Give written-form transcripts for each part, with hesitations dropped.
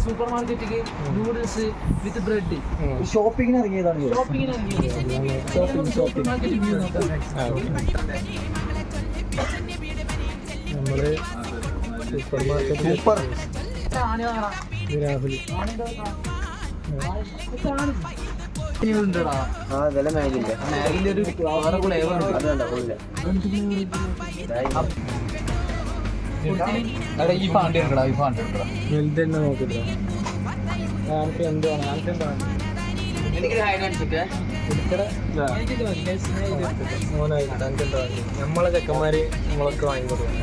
Super മാർക്കറ്റില് noodles with bread ഷോപ്പിങ്ങിന് ഇറങ്ങിയതാണ്. നമ്മള് സൂപ്പർ മാർക്കറ്റ് രാഹുൽ വില മാഗിന്റെ മാഗിന്റെ ഒരു വേറെ ഫ്ലേവർ ഈ ഫാണ്ട് എടുക്കടാ ഈ ഫാണ്ട് എടുക്കടാ വലുത് തന്നെ നോക്കില്ല. നമുക്ക് എന്താണ് നമുക്ക് എന്താണ് നമ്മളെ ചെക്കന്മാര് നമ്മളൊക്കെ വാങ്ങിക്കൊടുക്കും.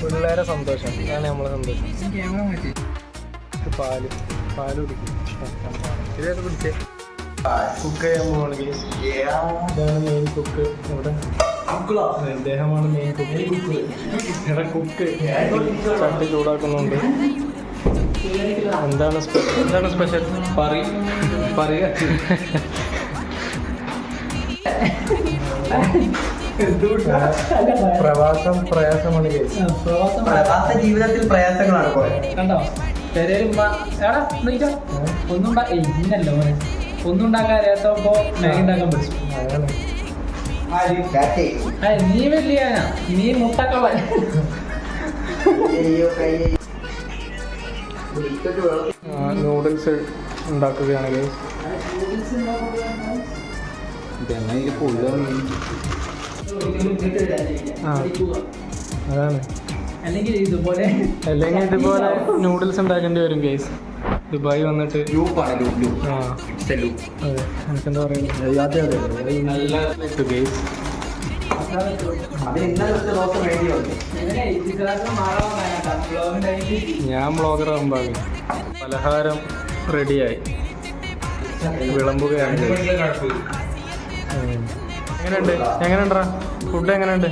പിള്ളേരെ സന്തോഷം അതാണ് നമ്മളെ സന്തോഷം. പാല് കുടിക്കും. ഇതൊക്കെ പിടിച്ചേ കുക്ക് ചെയ്യാൻ പോവാണെങ്കിൽ ഇതാണ് മെയിൻ കുക്ക്. ഇവിടെ അദ്ദേഹമാണ് മെയിൻ കുക്ക്. ഇവിടെ കുക്ക് ചട്ടി ചൂടാക്കുന്നുണ്ട്. എന്താണ് സ്പെഷ്യൽ? പ്രയാസമാണ്. പ്രവാസ ജീവിതത്തിൽ പ്രയാസങ്ങളാണ് കണ്ടോ. ഒന്നും ഉണ്ടാക്കാൻ അറിയാത്തപ്പോ മാഗി ഉണ്ടാക്കാൻ പഠിച്ചു. നീ വലിയ നീ മുട്ടക്കള്ളൻ. നൂഡിൽസ് ഉണ്ടാക്കുകയാണെങ്കിൽ അതാണ്. അല്ലെങ്കിൽ ഇതുപോലെ നൂഡിൽസ് ഉണ്ടാക്കേണ്ടി വരും ഗൈസ്. ദുബായ് വന്നിട്ട് എനിക്കെന്താ പറയുന്നത് ഗൈസ്. ഞാൻ ബ്ലോഗർ ആകുമ്പോൾ പലഹാരം റെഡിയായി വിളമ്പുകയാണ്. എങ്ങനെയുണ്ടാ ഫുഡ്? എങ്ങനെയുണ്ട്?